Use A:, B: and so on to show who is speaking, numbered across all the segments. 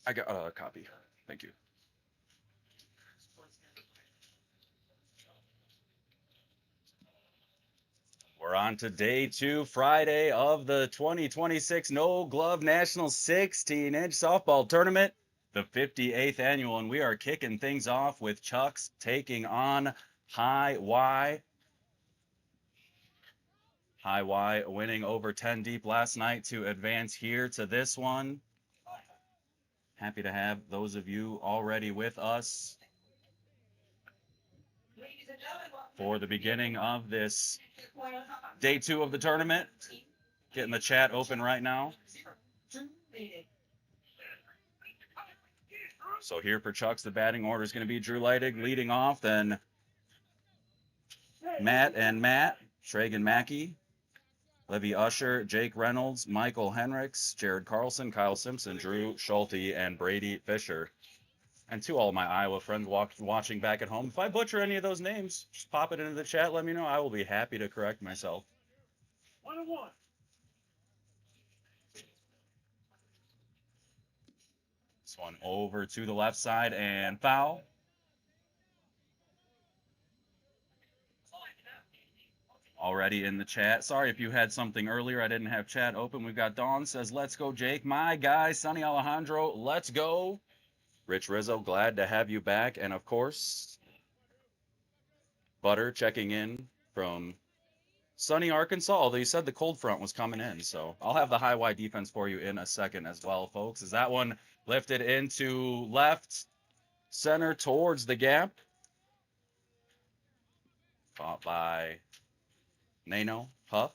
A: I got a copy. Thank you. We're on to day two, Friday of the 2026 No Glove National 16-inch softball tournament, the 58th annual, and we are kicking things off with Chucks taking on High Y. High Y winning over 10 deep last night to advance here to this one. Happy to have those of you already with us for the beginning of this day two of the tournament. Getting the chat open right now. So here for Chucks, the batting order is going to be Drew Leidig leading off, then Matt, Tragan Mackey, Levy Usher, Jake Reynolds, Michael Henricks, Jared Carlson, Kyle Simpson, Drew Schulte, and Brady Fisher. And to all my Iowa friends watching back at home, if I butcher any of those names, just pop it into the chat. Let me know. I will be happy to correct myself.
B: 1-1.
A: This one over to the left side and foul. Already in the chat. Sorry if you had something earlier. I didn't have chat open. We've got Dawn says, let's go, Jake. My guy, Sonny Alejandro, let's go. Rich Rizzo, glad to have you back. And of course, Butter checking in from sunny Arkansas, although you said the cold front was coming in. So I'll have the high wide defense for you in a second as well, folks. Is that one lifted into left center towards the gap? Caught by Nano Huff.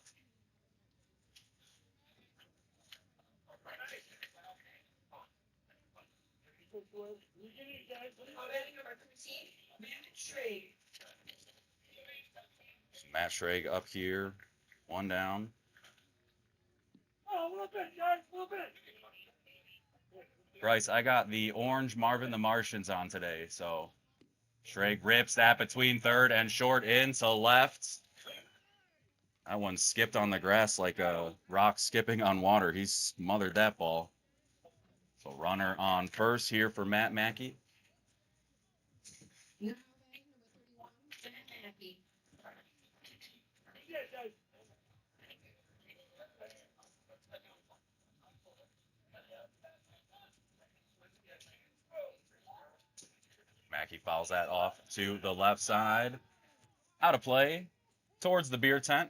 A: Matt Schrag up here, one down.
B: Oh, a little bit, guys, a little bit.
A: Bryce, I got the orange Marvin the Martians on today, so Schrag rips that between third and short in to left. That one skipped on the grass like a rock skipping on water. He smothered that ball. So runner on first here for Matt Mackey. Mackey fouls that off to the left side. Out of play towards the beer tent.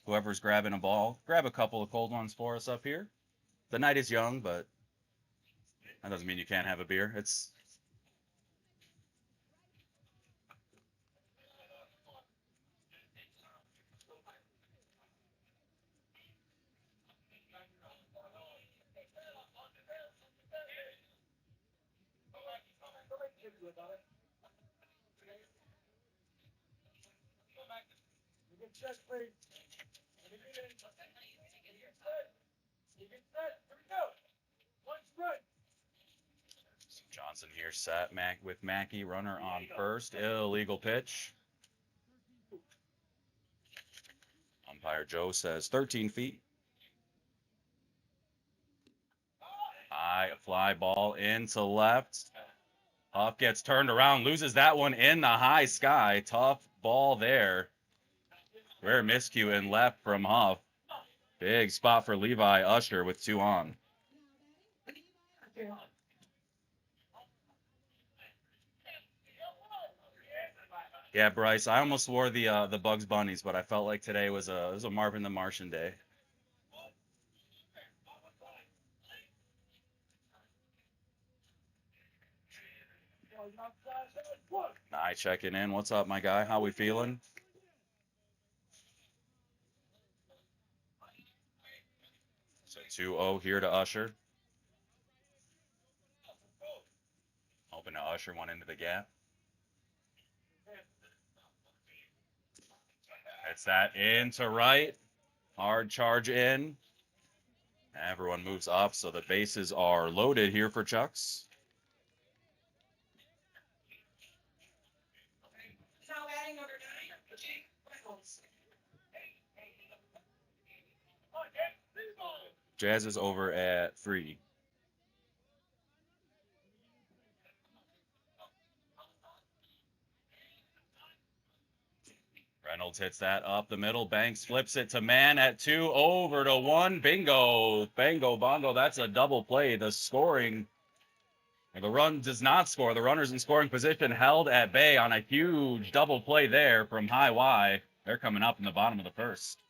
A: Whoever's grabbing a ball, grab a couple of cold ones for us up here. The night is young, but that doesn't mean you can't have a beer. It's Johnson here set with Mackey, runner on first. Illegal pitch. Umpire Joe says 13 feet. High fly ball into left. Huff gets turned around, loses that one in the high sky. Tough ball there. Rare miscue in left from Huff. Big spot for Levi Usher with two on. Yeah, Bryce, I almost wore the Bugs Bunnies, but I felt like today was a Marvin the Martian day. Nye checking in. What's up, my guy? How we feeling? So 2-0 here to Usher. Open to Usher, one into the gap. It's that into right. Hard charge in. Everyone moves up, so the bases are loaded here for Chucks. Jazz is over at 3. Reynolds hits that up the middle. Banks flips it to man at 2, over to 1. Bingo. Bango bongo. That's a double play. The scoring. The run does not score. The runner's in scoring position, held at bay on a huge double play there from High Y. They're coming up in the bottom of the first.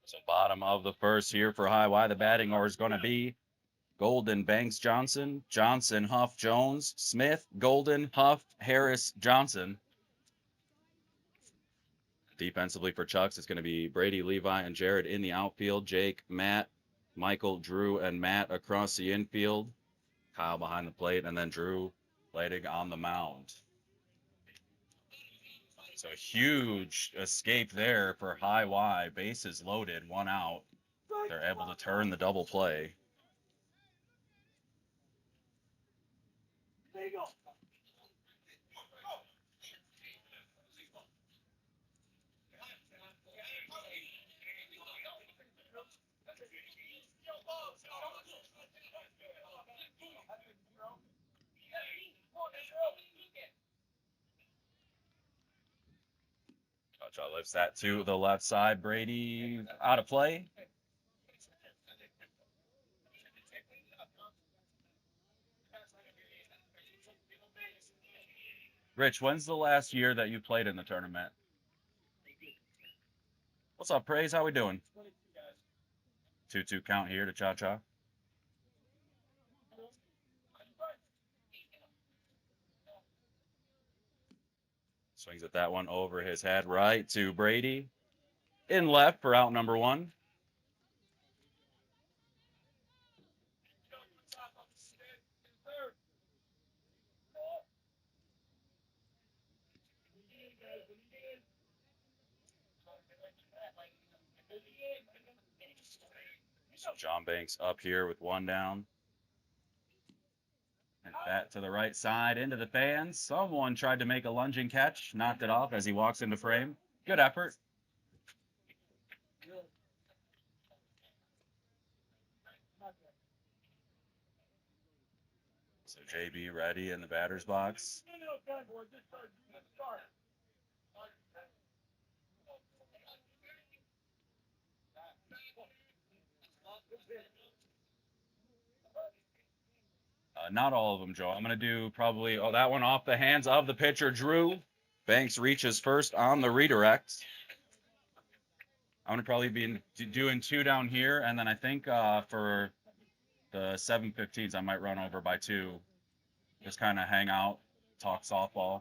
A: So bottom of the first here for High Y. The batting order is going to be Golden, Banks, Johnson, Johnson, Huff, Jones, Smith, Golden, Huff, Harris, Johnson. Defensively for Chucks, it's going to be Brady, Levi, and Jared in the outfield. Jake, Matt, Michael, Drew, and Matt across the infield. Kyle behind the plate, and then Drew waiting on the mound. So huge escape there for High Y. Bases loaded, 1 out. They're able to turn the double play.
B: There you go.
A: Cha lifts that to the left side. Brady out of play. Rich, when's the last year that you played in the tournament? What's up, Praise? How we doing? 2-2 count here to Cha-Cha. Swings at that one over his head, right to Brady. In left for out number 1. So John Banks up here with 1 down. And bat to the right side into the fans. Someone tried to make a lunging catch, knocked it off as he walks into frame. Good effort. So JB ready in the batter's box. Not all of them, Joe. I'm going to do probably, that one off the hands of the pitcher, Drew. Banks reaches first on the redirect. I'm going to probably be doing 2 down here, and then I think for the 7-15s, I might run over by 2. Just kind of hang out, talk softball,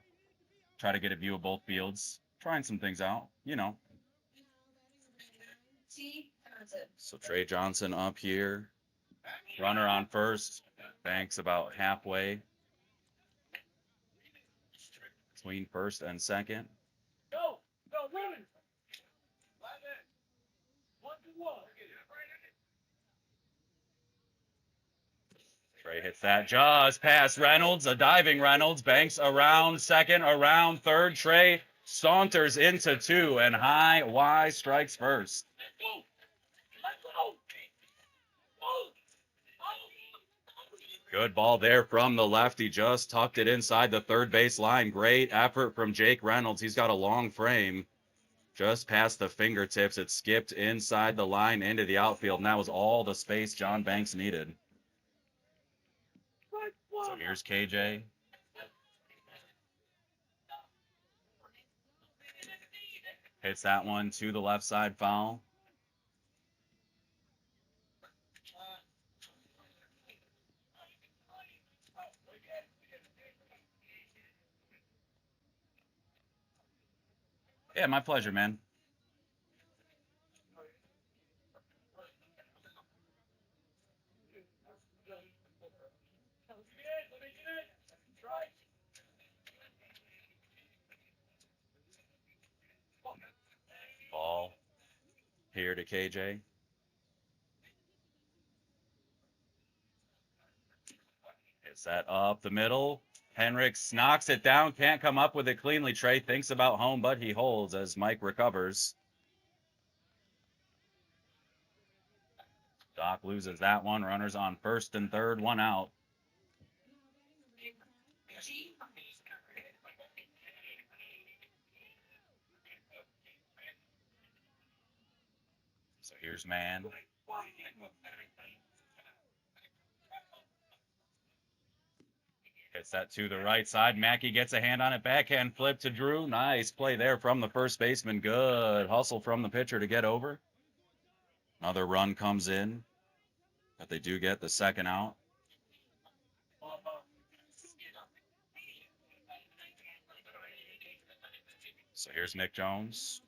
A: try to get a view of both fields. Trying some things out, you know. So Trey Johnson up here. Runner on first. Banks about halfway between first and second.
B: Go, running.
A: Trey hits that jaws past Reynolds, a diving Reynolds. Banks around second, around third. Trey saunters into 2, and High Y strikes first. Good ball there from the left. He just tucked it inside the third base line. Great effort from Jake Reynolds. He's got a long frame. Just past the fingertips. It skipped inside the line into the outfield, and that was all the space John Banks needed. So here's KJ. Hits that one to the left side foul. Yeah, my pleasure, man. here to KJ. Hits that up the middle. Henricks knocks it down, can't come up with it cleanly. Trey thinks about home, but he holds as Mike recovers. Doc loses that one. Runners on first and third, one out. So here's man. Hits that to the right side. Mackey gets a hand on it. Backhand flip to Drew. Nice play there from the first baseman. Good hustle from the pitcher to get over. Another run comes in, but they do get the second out. So here's Nick Jones.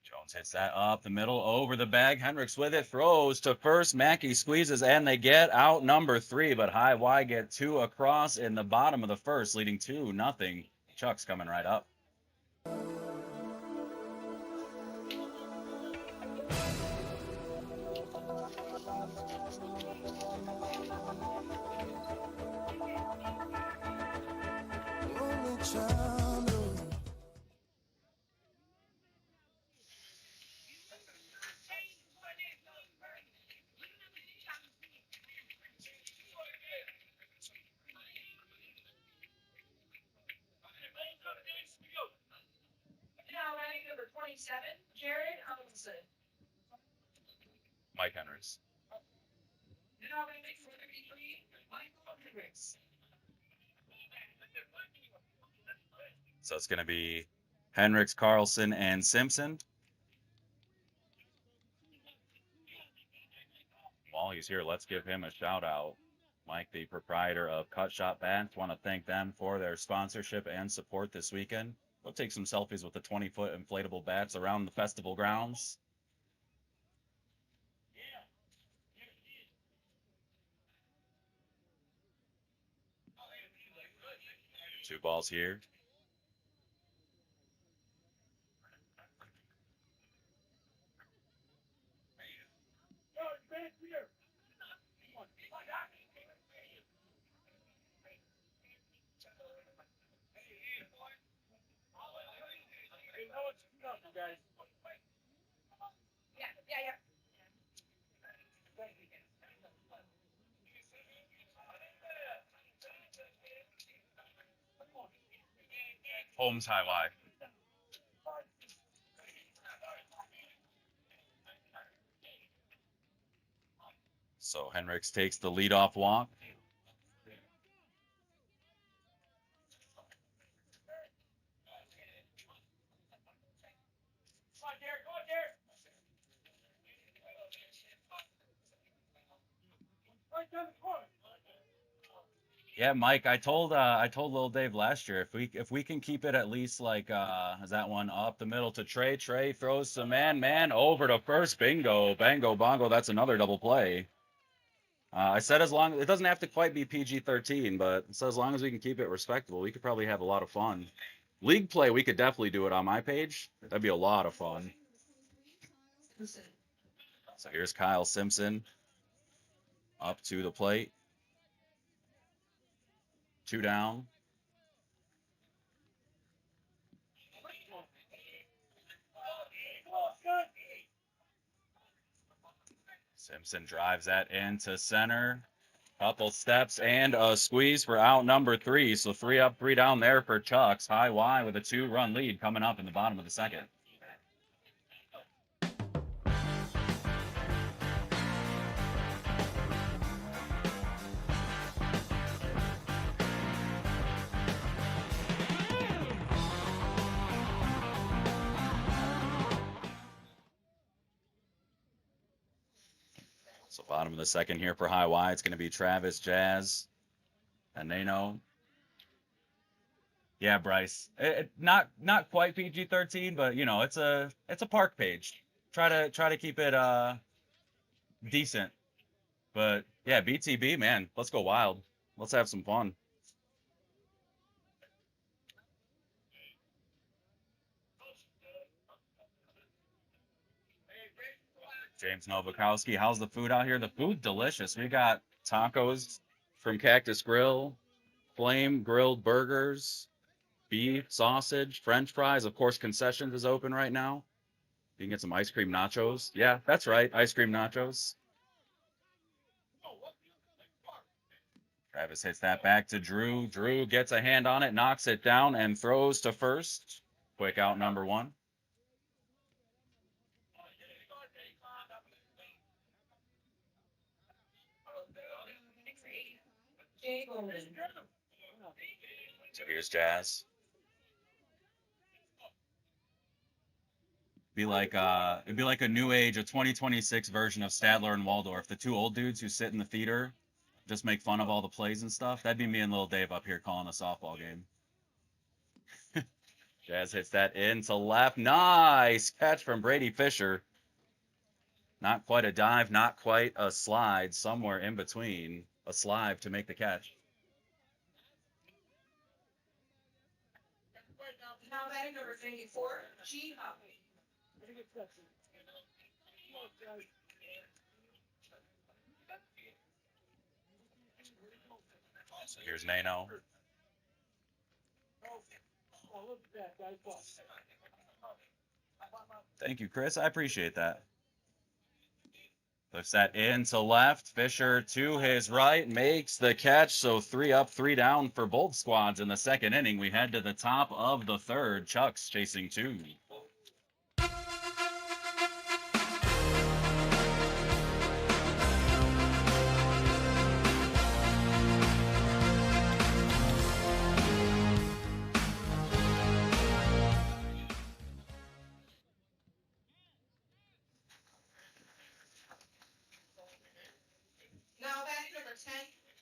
A: Jones hits that up the middle, over the bag. Henricks with it, throws to first. Mackey squeezes, and they get out number 3, but High Y get 2 across in the bottom of the first, leading 2-0. Chuck's coming right up.
B: Jared Hudson.
A: Mike Henricks.
B: Now they make for the B3, Michael Henricks.
A: So it's going to be Henricks, Carlson, and Simpson. While he's here, let's give him a shout out. Mike, the proprietor of Cut Shop Bats, want to thank them for their sponsorship and support this weekend. We'll take some selfies with the 20-foot inflatable bats around the festival grounds. Two balls here.
B: Yeah.
A: Holmes High Y. So Henricks takes the leadoff walk. Yeah, Mike, I told little Dave last year if we can keep it at least like is that one up the middle to Trey. Trey throws to man over to first. Bingo, bango, bongo. That's another double play. I said as long it doesn't have to quite be PG-13, but so as long as we can keep it respectable, we could probably have a lot of fun. League play, we could definitely do it on my page. That'd be a lot of fun. So here's Kyle Simpson up to the plate. 2 down. Simpson drives that into center. Couple steps and a squeeze for out number 3. So 3 up, 3 down there for Chucks. High Y with a 2-run lead coming up in the bottom of the second. So bottom of the second here for High Y. It's going to be Travis, Jazz, and Nano. Yeah, Bryce. Not quite PG-13, but you know it's a park page. try to keep it decent. But yeah, BTB, man, let's go wild. Let's have some fun. James Novakowski, how's the food out here? The food delicious. We got tacos from Cactus Grill, flame grilled burgers, beef, sausage, French fries. Of course, concessions is open right now. You can get some ice cream nachos. Yeah, that's right, ice cream nachos. Travis hits that back to Drew. Drew gets a hand on it, knocks it down, and throws to first. Quick out number one. So here's Jazz. It'd be like a new age, a 2026 version of Stadler and Waldorf. The two old dudes who sit in the theater, just make fun of all the plays and stuff. That'd be me and Lil Dave up here calling a softball game. Jazz hits that in to left. Nice catch from Brady Fisher. Not quite a dive, not quite a slide, somewhere in between a slide to make the catch.
B: Now batting number 24, G. Hoppy.
A: So here's Nano. Thank you, Chris. I appreciate that. Lifts that in to left. Fisher to his right makes the catch. So 3 up, 3 down for both squads in the second inning. We head to the top of the third. Chuck's chasing 2.
B: Now batting number 10,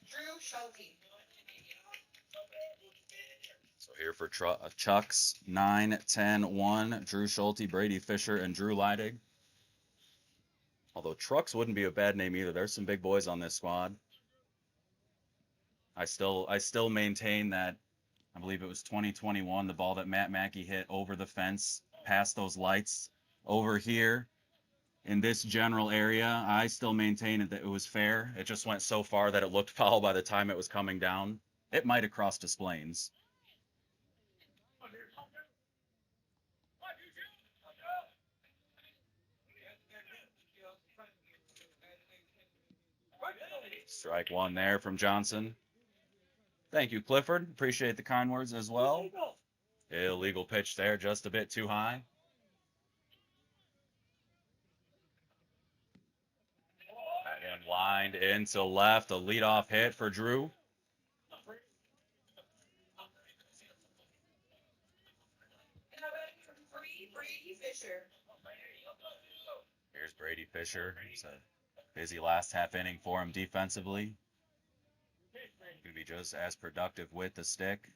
B: Drew Schulte.
A: So here for Chuck's 9-10-1, Drew Schulte, Brady Fisher, and Drew Leidig. Although Trucks wouldn't be a bad name either. There's some big boys on this squad. I still maintain that I believe it was 2021, the ball that Matt Mackey hit over the fence, past those lights over here in this general area. I still maintain that it was fair. It just went so far that it looked foul by the time it was coming down. It might have crossed Des Plaines. Strike one there from Johnson. Thank you, Clifford. Appreciate the kind words as well. Illegal pitch there, just a bit too high. And lined into left, a leadoff hit for Drew. Here's Brady Fisher. It's a busy last half inning for him defensively. Going to be just as productive with the stick.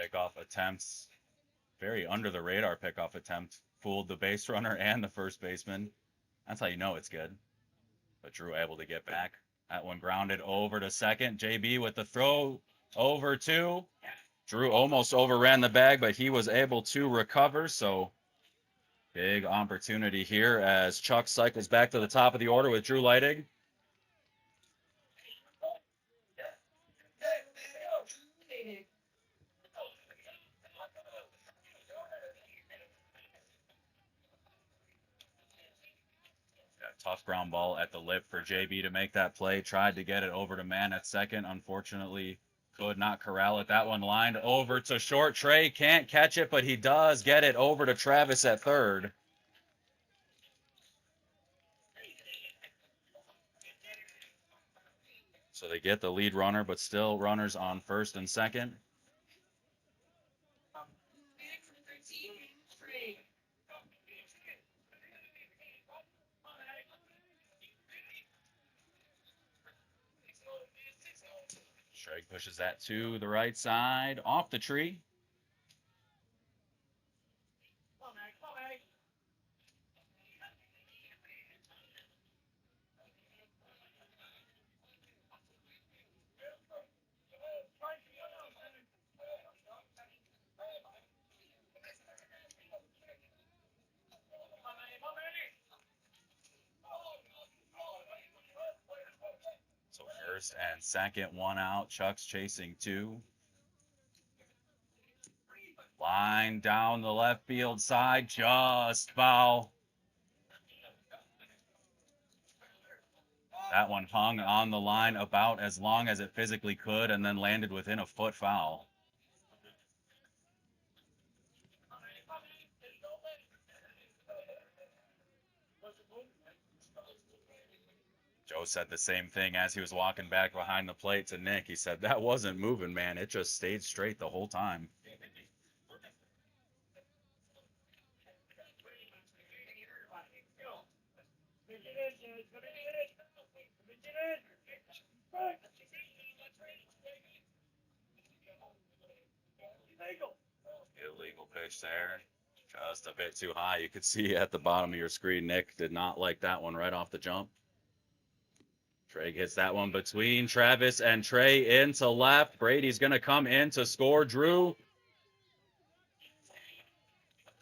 A: Pickoff attempts. Very under the radar pickoff attempt. Fooled the base runner and the first baseman. That's how you know it's good. But Drew able to get back. That one grounded over to second. JB with the throw over to. Drew almost overran the bag, but he was able to recover. So big opportunity here as Chuck cycles back to the top of the order with Drew Leidig. Tough ground ball at the lip for JB to make that play. Tried to get it over to Mann at second. Unfortunately, could not corral it. That one lined over to short. Trey can't catch it, but he does get it over to Travis at third. So they get the lead runner, but still runners on first and second. Pushes that to the right side, off the tree. So first and second, one out. Chuck's chasing two. Line down the left field side, just foul. That one hung on the line about as long as it physically could and then landed within a foot foul. Joe said the same thing as he was walking back behind the plate to Nick. He said, that wasn't moving, man. It just stayed straight the whole time. Illegal pitch there. Just a bit too high. You could see at the bottom of your screen, Nick did not like that one right off the jump. Trey gets that one between Travis and Trey into left. Brady's going to come in to score. Drew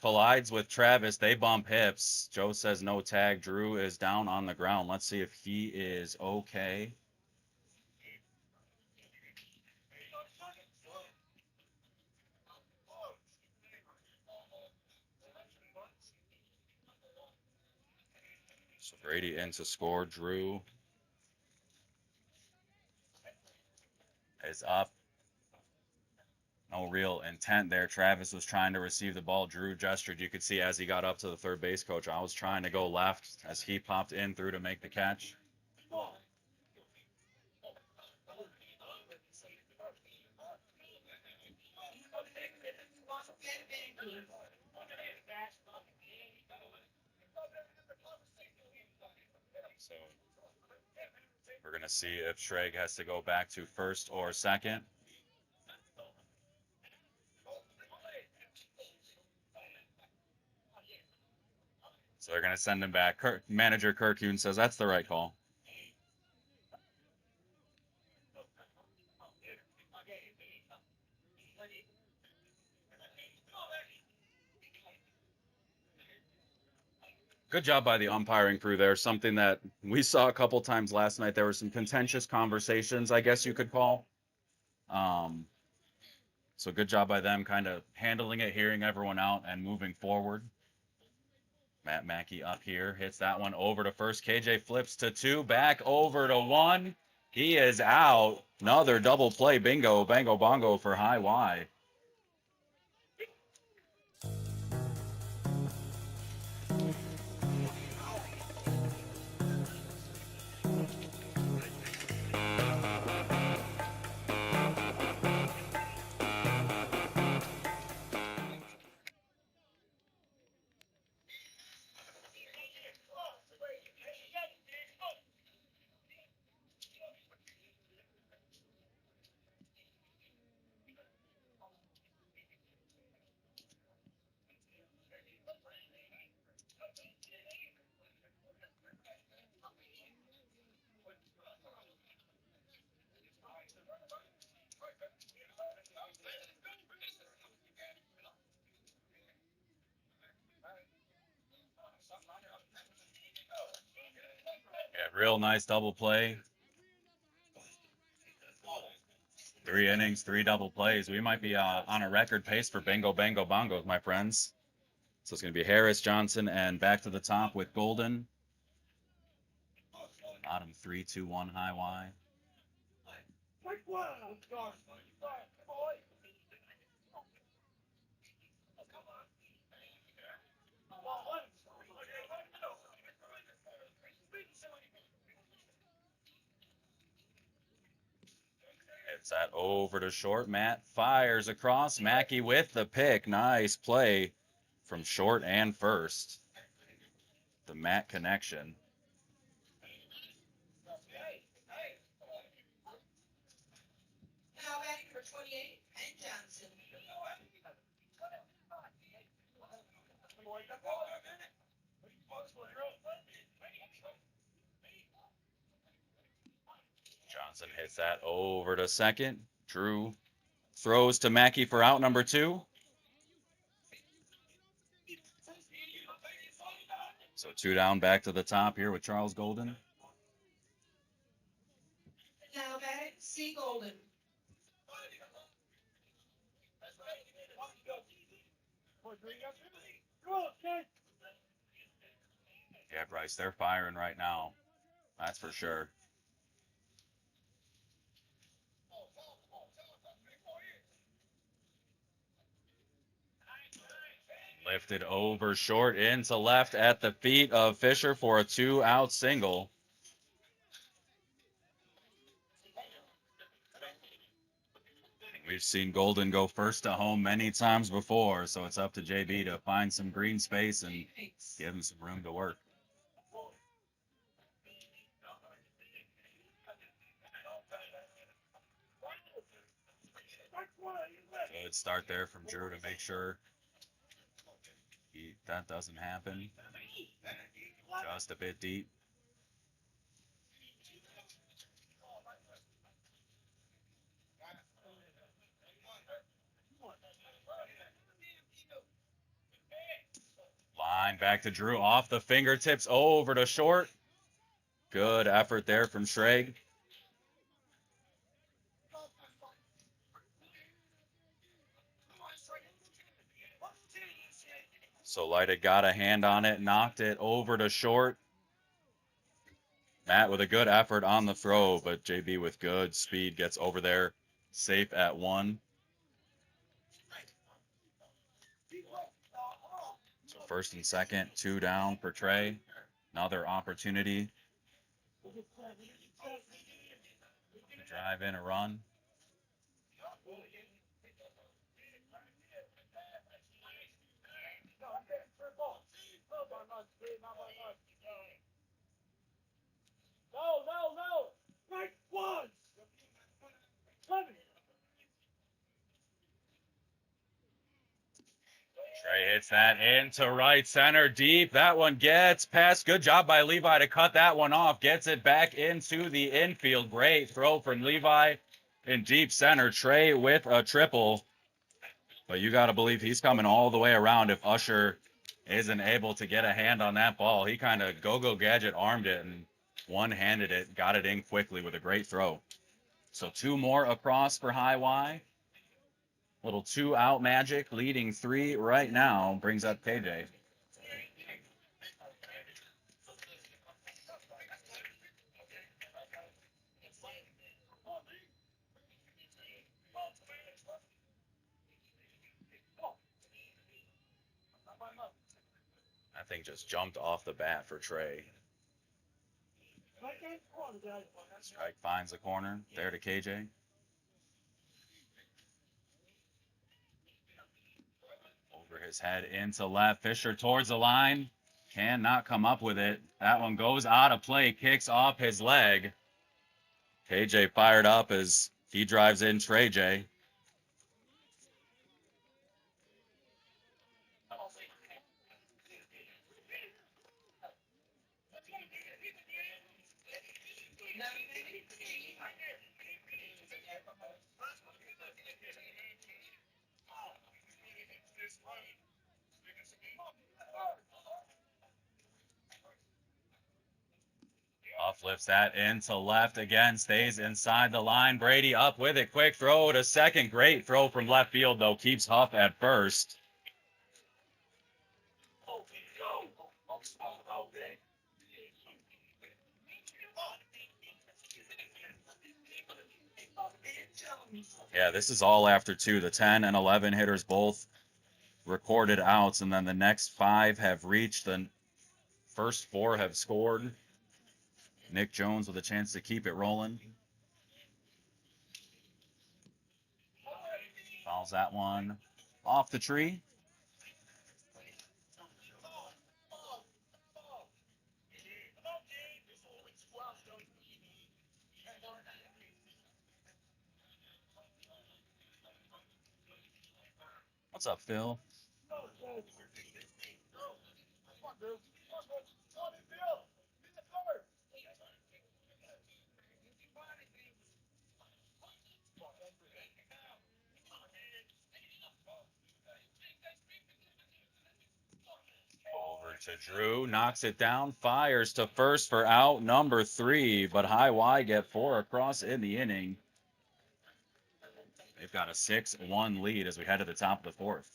A: collides with Travis. They bump hips. Joe says no tag. Drew is down on the ground. Let's see if he is okay. So Brady in to score. Drew is up. No real intent there. Travis was trying to receive the ball. Drew gestured. You could see as he got up to the third base coach, I was trying to go left as he popped in through to make the catch. So we're going to see if Schrag has to go back to first or second. So they're going to send him back. Manager Kirk Kuhn says that's the right call. Good job by the umpiring crew there. Something that we saw a couple times last night. There were some contentious conversations, I guess you could call. So good job by them kind of handling it, hearing everyone out, and moving forward. Matt Mackey up here, hits that one over to first. KJ flips to two, back over to one. He is out. Another double play. Bingo, bango, bongo for high Y. Yeah, real nice double play. 3 innings, 3 double plays. We might be on a record pace for bingo, bango, bongos, my friends. So it's going to be Harris, Johnson, and back to the top with Golden. Bottom 3, 2, 1, high Y. It's that over to short. Matt fires across. Mackey with the pick. Nice play from short and first. The Matt connection. Johnson hits that over to second. Drew throws to Mackey for out number 2. So 2 down, back to the top here with Charles Golden.
B: Now back, C. Golden.
A: Yeah, Bryce, they're firing right now. That's for sure. Lifted over short into left at the feet of Fisher for a 2-out single. We've seen Golden go first to home many times before, so it's up to JB to find some green space and give him some room to work. Good start there from Drew to make sure that doesn't happen. Just a bit deep. Line back to Drew off the fingertips over to short. Good effort there from Schrag. So Lighted got a hand on it, knocked it over to short. Matt with a good effort on the throw, but JB with good speed gets over there, safe at 1. So first and second, 2 down for Trey. Another opportunity to drive in a run. Trey hits that into right center deep. That one gets past. Good job by Levi to cut that one off. Gets it back into the infield. Great throw from Levi in deep center. Trey with a triple. But you got to believe he's coming all the way around if Usher isn't able to get a hand on that ball. He kind of go-go gadget armed it and one-handed it. Got it in quickly with a great throw. So 2 more across for High Y. Little 2-out magic, leading 3 right now, brings up KJ. That thing just jumped off the bat for Trey. Strike finds the corner, there to KJ. Over his head into left. Fisher towards the line. Cannot come up with it. That one goes out of play. Kicks off his leg. KJ fired up as he drives in Trey J. Off lifts that into left again, stays inside the line. Brady up with it, quick throw to second. Great throw from left field though, keeps Huff at first. Yeah, this is all after 2. The 10 and 11 hitters both recorded outs, and then the next 5 have reached. The first 4 have scored. Nick Jones with a chance to keep it rolling. Fouls that one off the tree. What's up, Phil? Over to Drew, knocks it down, fires to first for out number 3, but High Y get 4 across in the inning. They've got a 6-1 lead as we head to the top of the 4th.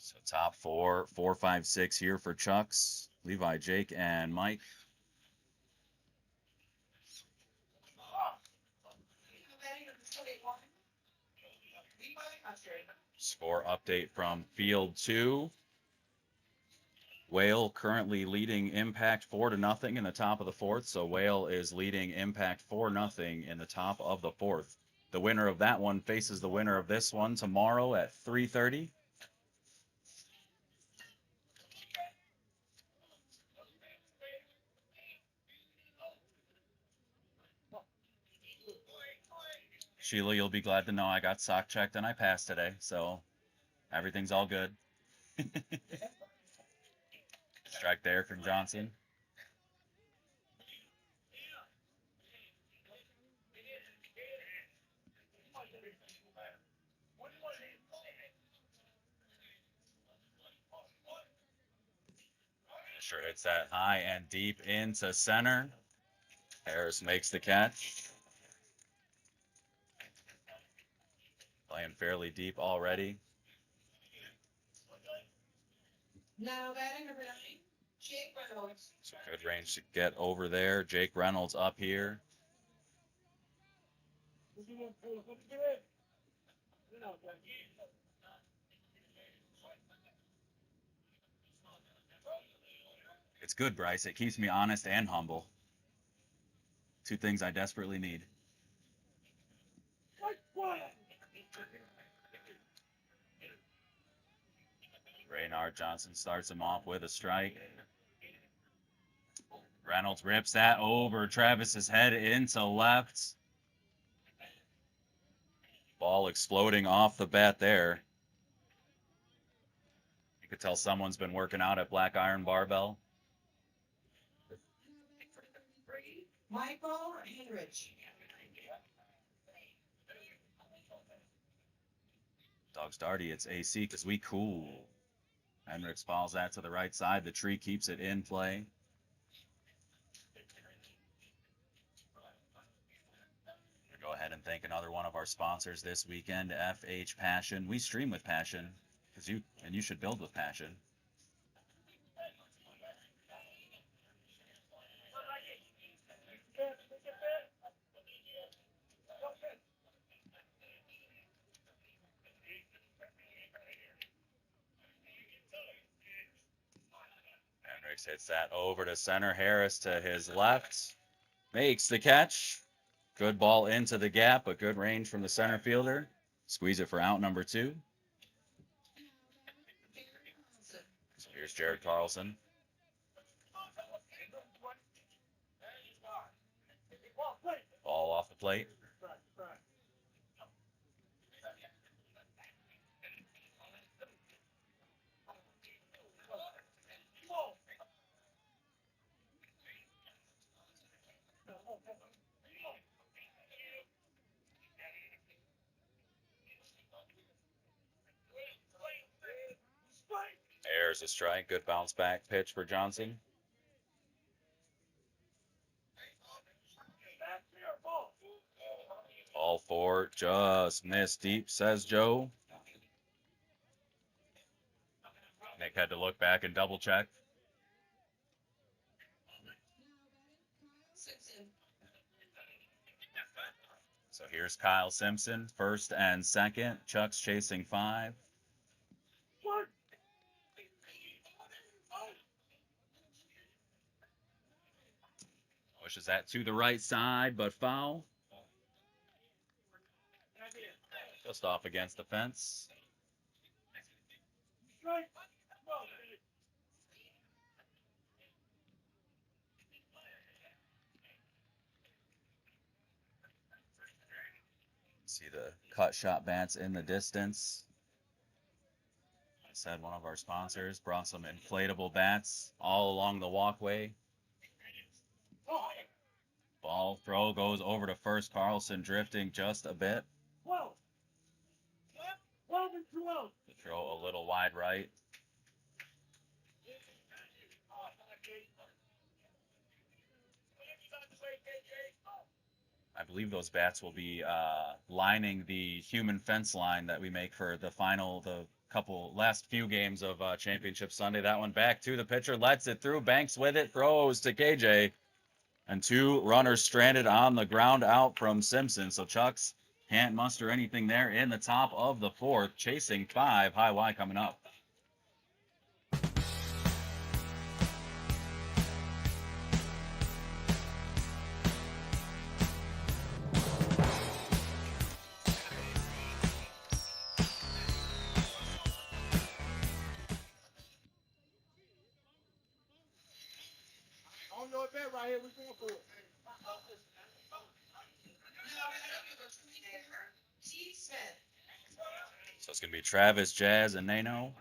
A: So top 4, 4, 5, 6 here for Chucks, Levi, Jake, and Mike. Score update from Field 2. Whale currently leading Impact 4-0 in the top of the 4th. So Whale is leading Impact 4-0 in the top of the 4th. The winner of that one faces the winner of this one tomorrow at 3:30. Sheila, you'll be glad to know I got sock checked and I passed today, so everything's all good. Strike there from Johnson. Sure hits that high and deep into center. Harris makes the catch. Playing fairly deep already.
B: Now batting number 9, Jake Reynolds.
A: So good range to get over there. Jake Reynolds up here. It's good, Bryce. It keeps me honest and humble. 2 things I desperately need. Raynard Johnson starts him off with a strike. Reynolds rips that over Travis's head into left. Ball exploding off the bat there. You could tell someone's been working out at Black Iron Barbell.
B: Michael Henrich.
A: Dogs Darty, it's AC because we cool. Henricks falls that to the right side. The tree keeps it in play. Go ahead and thank another one of our sponsors this weekend, FH Passion. We stream with passion because you should build with passion. Henricks hits that over to center. Harris to his left. Makes the catch. Good ball into the gap, but good range from the center fielder. Squeeze it for out number 2. So here's Jared Carlson. Ball off the plate. Airs a strike. Good bounce back pitch for Johnson. All 4 just missed deep, says Joe. Nick had to look back and double check. So here's Kyle Simpson, first and second. Chuck's chasing 5. Pushes Pushes that to the right side, but foul. Just off against the fence. See the cut shot bats in the distance. I said one of our sponsors brought some inflatable bats all along the walkway. Ball throw goes over to first. Carlson drifting just a bit. The throw a little wide right. I believe those bats will be lining the human fence line that we make for the last few games of Championship Sunday. That one back to the pitcher, lets it through, banks with it, throws to KJ. And 2 runners stranded on the ground out from Simpson. So Chucks can't muster anything there in the top of the 4th. Chasing 5, high Y coming up.
B: Right here, we're going for it.
A: So it's going to be Travis, Jazz, and Nano.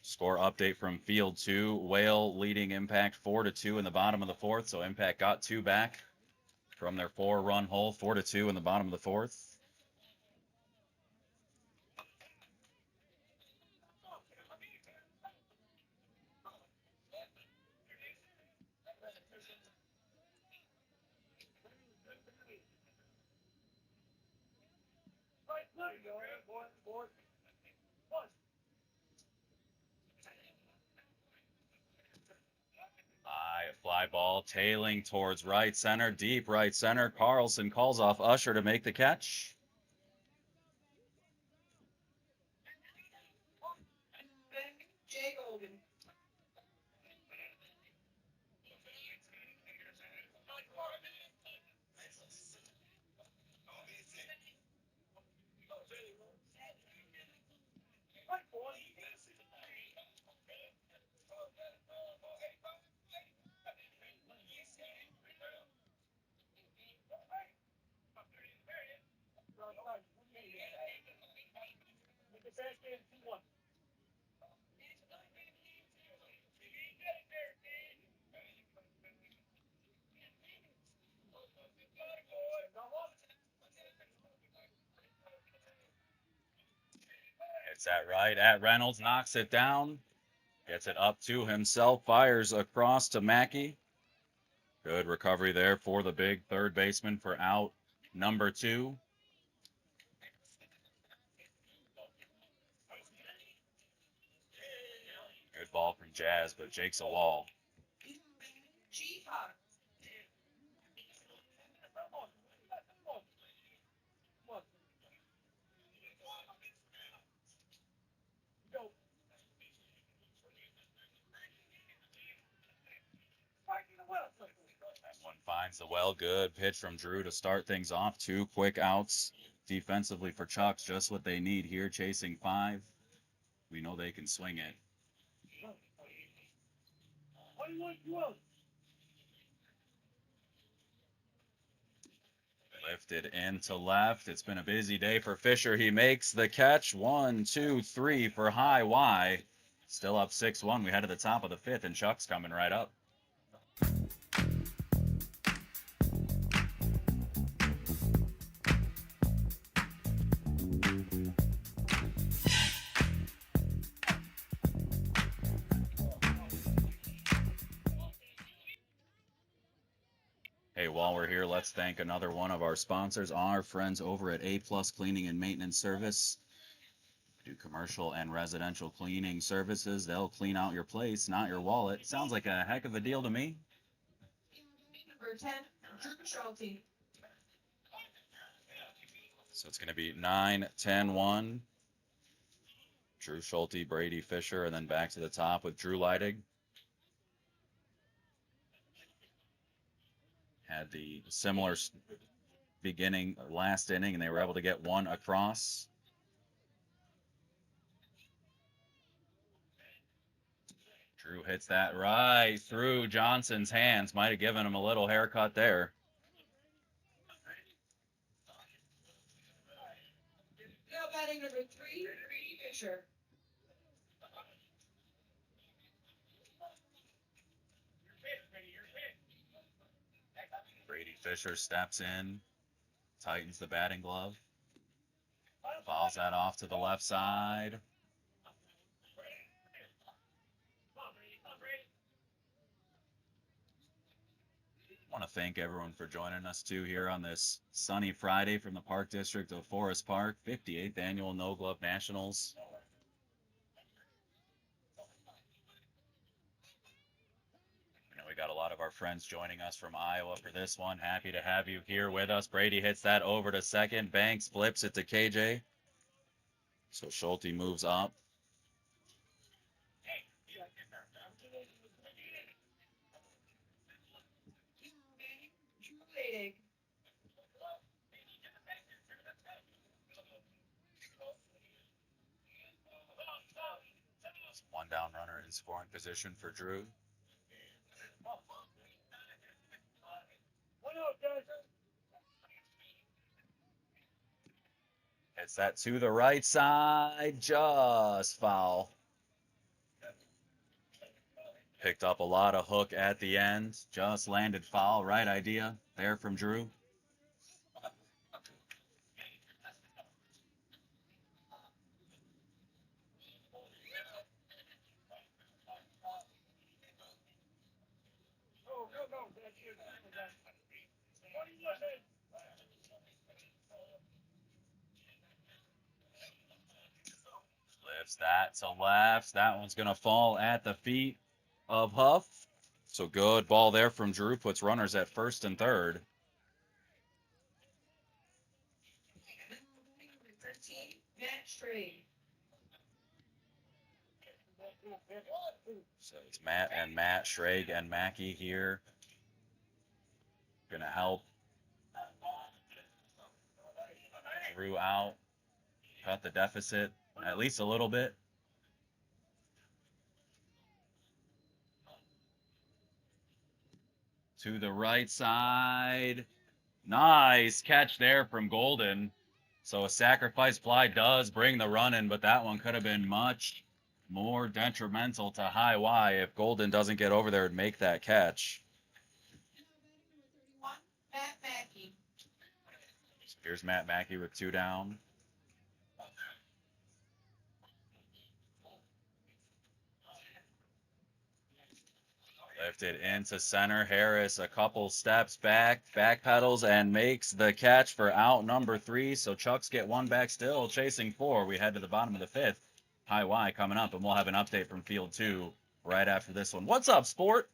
A: Score update from Field 2. Whale leading Impact 4-2 in the bottom of the 4th. So Impact got 2 back from their 4-run hole, 4-2 in the bottom of the 4th. Fly ball tailing towards right center, deep right center. Carlson calls off Usher to make the catch.
B: Jay Golden.
A: It's at right at Reynolds, knocks it down, gets it up to himself, fires across to Mackey. Good recovery there for the big third baseman for out number 2. Good ball from Jazz, but Jake's a wall. One finds the well. Good pitch from Drew to start things off. 2 quick outs defensively for Chucks. Just what they need here, chasing 5. We know they can swing it. Lifted into left. It's been a busy day for Fisher. He makes the catch. 1, 2, 3 for high Y. Still up 6-1. We head to the top of the 5th, and Chuck's coming right up. Hey, while we're here, let's thank another one of our sponsors, our friends over at A Plus Cleaning and Maintenance Service. Do commercial and residential cleaning services. They'll clean out your place, not your wallet. Sounds like a heck of a deal to me.
B: Number 10, Drew Schulte.
A: So it's going to be 9-10-1. Drew Schulte, Brady Fisher, and then back to the top with Drew Leidig. had the similar beginning last inning, and they were able to get one across. Drew hits that right through Johnson's hands. Might have given him a little haircut there.
B: Now batting number 3, Brady Fisher.
A: Brady Fisher steps in, tightens the batting glove, fouls that off to the left side. I want to thank everyone for joining us too here on this sunny Friday from the Park District of Forest Park, 58th Annual No Glove Nationals. I know we got a lot of our friends joining us from Iowa for this one. Happy to have you here with us. Brady hits that over to second. Banks flips it to KJ. So Schulte moves up. One down runner in scoring position for Drew. Hits that to the right side, just foul. Picked up a lot of hook at the end, just landed foul. Right idea there from Drew. Lifts that to left. That one's going to fall at the feet of Huff. So good ball there from Drew. Puts runners at first and third. So it's Matt Schrag and Mackey here. Going to help Drew out. Cut the deficit at least a little bit. To the right side. Nice catch there from Golden. So a sacrifice fly does bring the run in, but that one could have been much more detrimental to High Y if Golden doesn't get over there and make that catch.
B: Matt Mackey.
A: So here's Matt Mackey with 2 down. Lifted into center. Harris a couple steps back, backpedals, and makes the catch for out number 3. So Chucks get one back still, chasing 4. We head to the bottom of the 5th. High Y coming up, and we'll have an update from Field 2 right after this one. What's up, sport?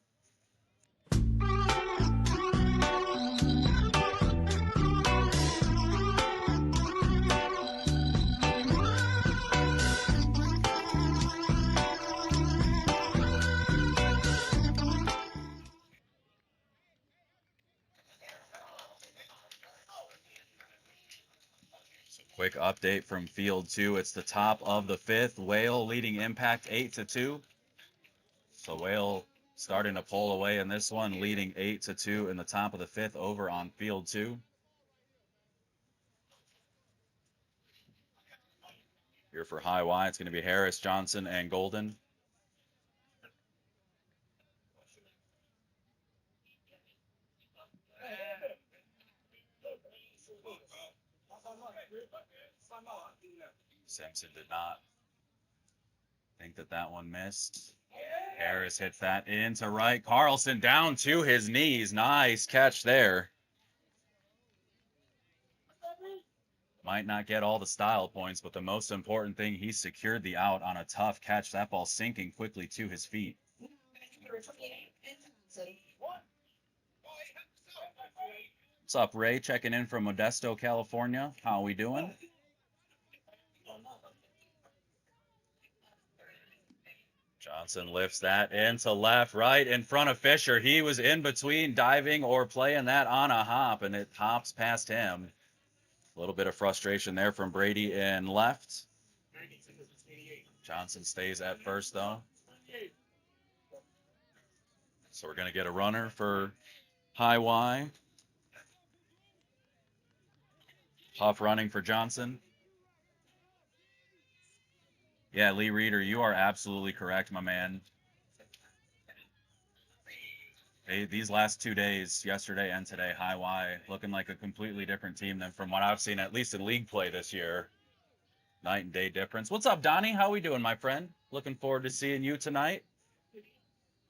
A: Quick update from Field 2. It's the top of the 5th. Whale leading Impact 8-2. So Whale starting to pull away in this one, leading 8-2 in the top of the 5th over on Field 2. Here for High Y, it's going to be Harris, Johnson, and Golden. Simpson did not think that one missed. Harris hits that into right. Carlson down to his knees. Nice catch there. Might not get all the style points, but the most important thing, he secured the out on a tough catch. That ball sinking quickly to his feet. What's up, Ray? Checking in from Modesto, California. How are we doing? Johnson lifts that into left, right in front of Fisher. He was in between diving or playing that on a hop, and it hops past him. A little bit of frustration there from Brady in left. Johnson stays at first, though. So we're going to get a runner for High Y. Huff running for Johnson. Yeah, Lee Reeder, you are absolutely correct, my man. These last 2 days, yesterday and today, High Y, looking like a completely different team than from what I've seen, at least in league play this year. Night and day difference. What's up, Donnie? How we doing, my friend? Looking forward to seeing you tonight.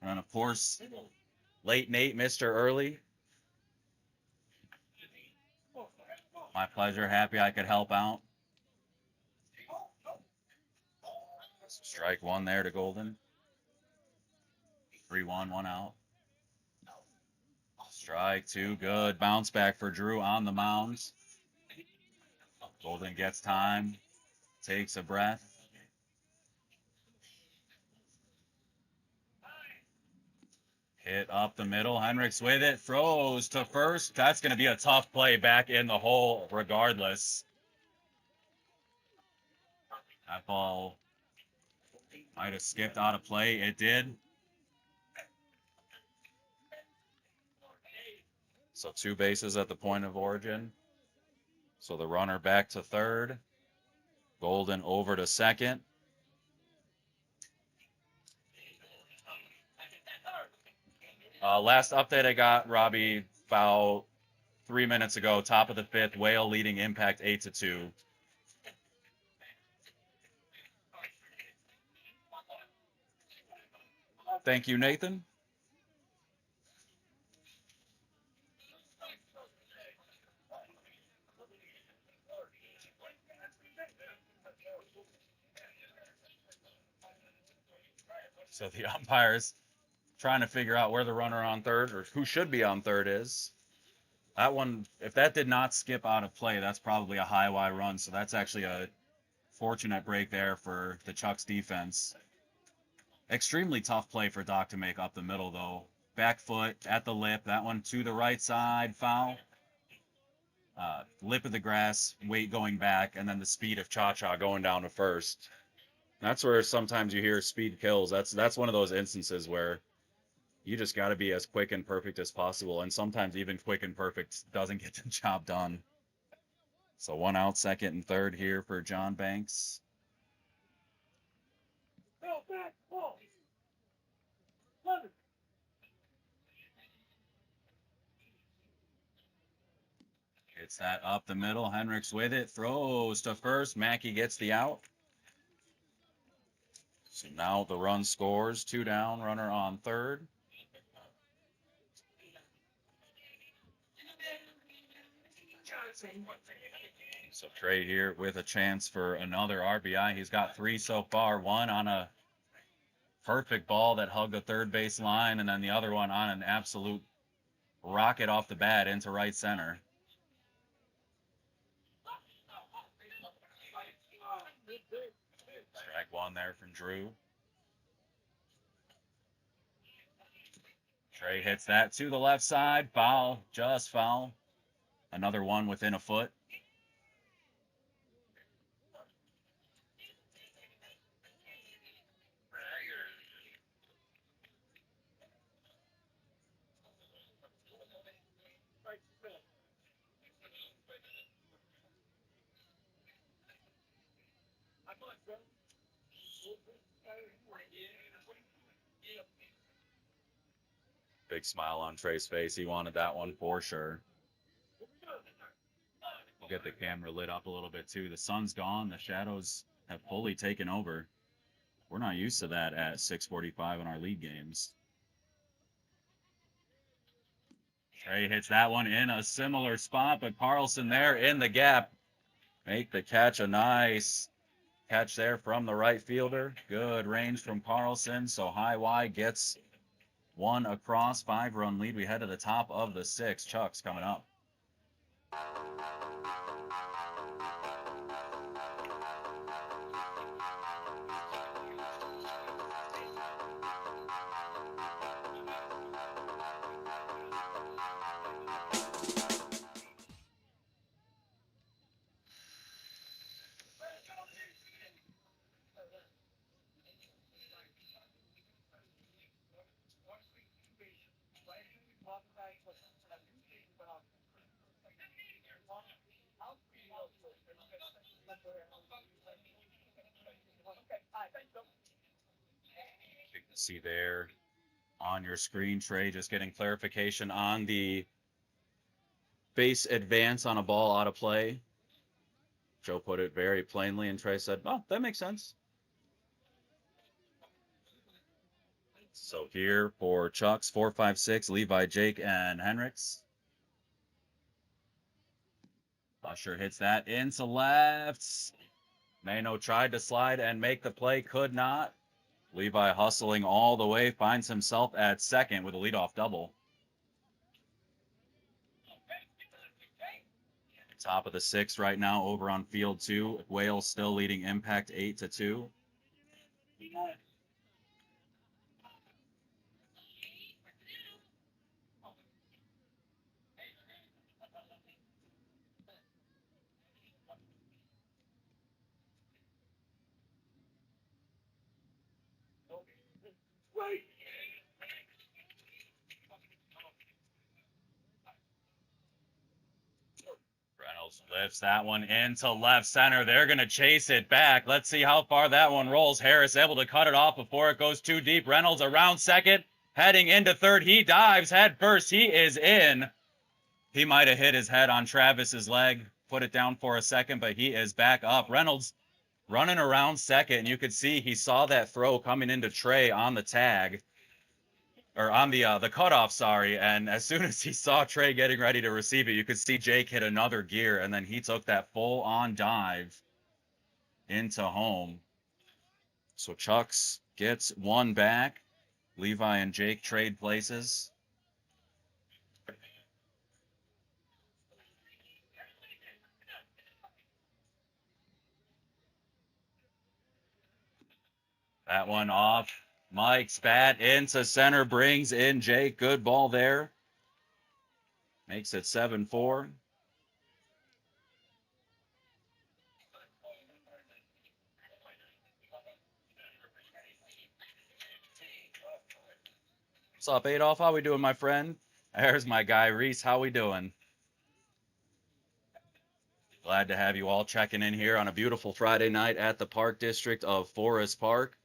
A: And, of course, late Nate, Mr. Early. My pleasure. Happy I could help out. Strike one there to Golden. 3-1, one out. Strike two, good. Bounce back for Drew on the mound. Golden gets time, takes a breath. Hit up the middle. Hendricks with it, throws to first. That's going to be a tough play back in the hole regardless. That ball might have skipped out of play. It did. So 2 bases at the point of origin. So the runner back to third. Golden over to second. Last update I got, Robbie, about 3 minutes ago, top of the 5th, Whale leading Impact 8-2. Thank you, Nathan. So the umpires trying to figure out where the runner on third, or who should be on third, is. That one, if that did not skip out of play, that's probably a High Y run. So that's actually a fortunate break there for the Chucks defense. Extremely tough play for Doc to make up the middle, though. Back foot at the lip. That one to the right side, foul. Lip of the grass, weight going back, and then the speed of Cha-Cha going down to first. That's where sometimes you hear speed kills. That's one of those instances where you just got to be as quick and perfect as possible, and sometimes even quick and perfect doesn't get the job done. So 1 out, second and third here for John Banks. Gets that up the middle. Hendricks with it. Throws to first. Mackey gets the out. So now the run scores. 2 down. Runner on third. So Trey here with a chance for another RBI. He's got 3 so far. One on a perfect ball that hugged the third base line, and then the other one on an absolute rocket off the bat into right center. Strike one there from Drew. Trey hits that to the left side. Foul, just foul. Another one within a foot. Big smile on Trey's face. He wanted that one for sure. We'll get the camera lit up a little bit too. The sun's gone. The shadows have fully taken over. We're not used to that at 6:45 in our league games. Trey hits that one in a similar spot, but Carlson there in the gap. Make the catch. A nice catch there from the right fielder. Good range from Carlson. So High Y gets one across. 5-run lead. We head to the top of the 6th. Chuck's coming up. You can see there on your screen, Trey, just getting clarification on the base advance on a ball out of play. Joe put it very plainly, and Trey said, "Oh, that makes sense." So here for Chucks, 4, 5, 6, Levi, Jake, and Henricks. Usher hits that into left. Mano tried to slide and make the play, could not. Levi hustling all the way, finds himself at second with a leadoff double. Top of the sixth right now over on field 2. Wales still leading Impact 8-2. Reynolds lifts that one into left center. They're going to chase it back. Let's see how far that one rolls. Harris able to cut it off before it goes too deep. Reynolds around second, heading into third. He dives head first. He is in. He might have hit his head on Travis's leg, put it down for a second, but he is back up. Reynolds running around second. You could see he saw that throw coming into Trey on the tag. Or on the cutoff, sorry. And as soon as he saw Trey getting ready to receive it, you could see Jake hit another gear, and then he took that full-on dive into home. So Chucks gets one back. Levi and Jake trade places. That one off Mike's bat into center, brings in Jake. Good ball there. Makes it 7-4. What's up, Adolf? How we doing, my friend? There's my guy, Reese. How we doing? Glad to have you all checking in here on a beautiful Friday night at the Park District of Forest Park.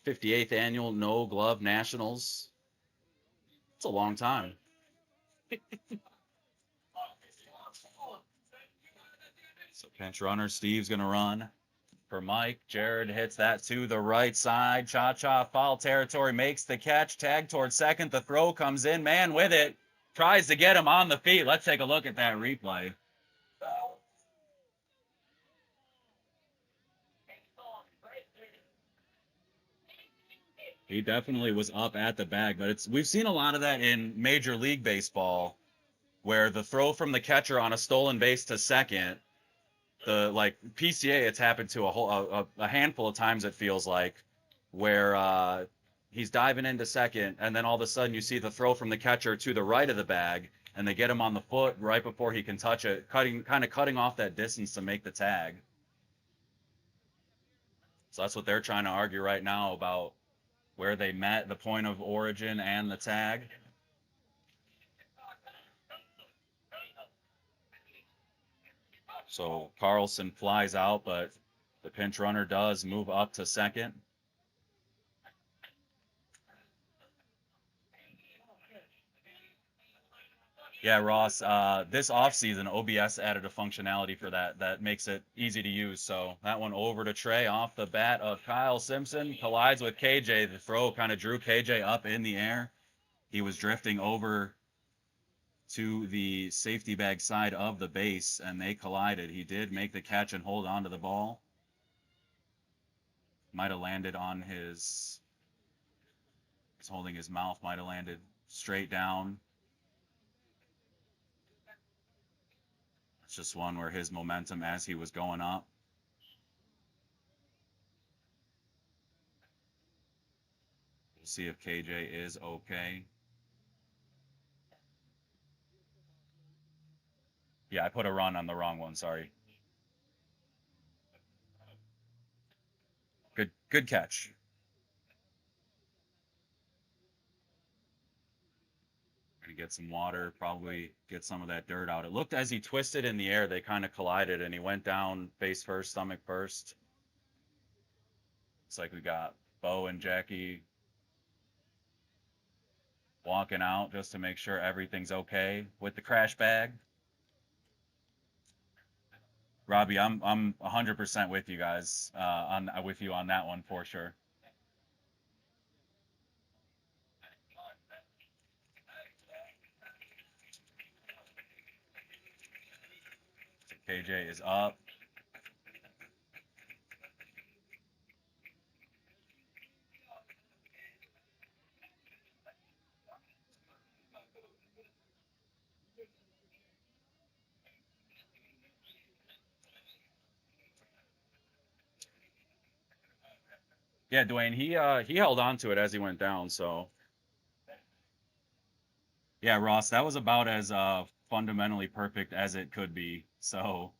A: 58th Annual No Glove Nationals. It's a long time. So pinch runner, Steve's going to run for Mike. Jared hits that to the right side. Cha-cha, foul territory, makes the catch. Tag towards second. The throw comes in. Man with it. Tries to get him on the feet. Let's take a look at that replay. He definitely was up at the bag, but we've seen a lot of that in Major League Baseball, where the throw from the catcher on a stolen base to second, the PCA, it's happened to a handful of times, it feels like, where he's diving into second, and then all of a sudden you see the throw from the catcher to the right of the bag, and they get him on the foot right before he can touch it, cutting off that distance to make the tag. So that's what they're trying to argue right now about where they met, the point of origin and the tag. So Carlson flies out, but the pinch runner does move up to second. Yeah, Ross, this offseason, OBS added a functionality for that makes it easy to use. So that one over to Trey off the bat of Kyle Simpson, collides with KJ. The throw kind of drew KJ up in the air. He was drifting over to the safety bag side of the base, and they collided. He did make the catch and hold on to the ball. Might have landed on he's holding his mouth, might have landed straight down. It's just one where his momentum as he was going up. We'll see if KJ is okay. Yeah, I put a run on the wrong one, sorry. Good catch. Gonna get some water, probably get some of that dirt out. It looked as he twisted in the air, they kind of collided and he went down face first, stomach first. It's like we got Bo and Jackie walking out just to make sure everything's okay with the crash bag. Robbie, I'm 100% with you guys with you on that one for sure. So KJ is up. Yeah, Dwayne, he held on to it as he went down, so yeah, Ross, that was about as fundamentally perfect as it could be. So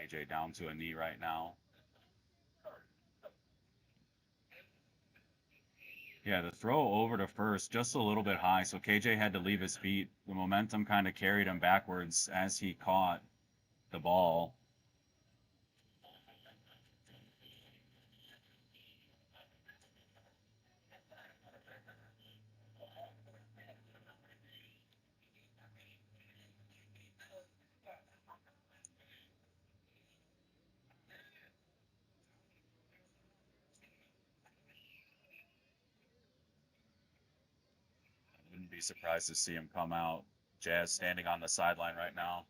A: AJ down to a knee right now. Yeah, the throw over to first just a little bit high, so KJ had to leave his feet. The momentum kind of carried him backwards as he caught the ball. Wouldn't be surprised to see him come out. Jazz standing on the sideline right now.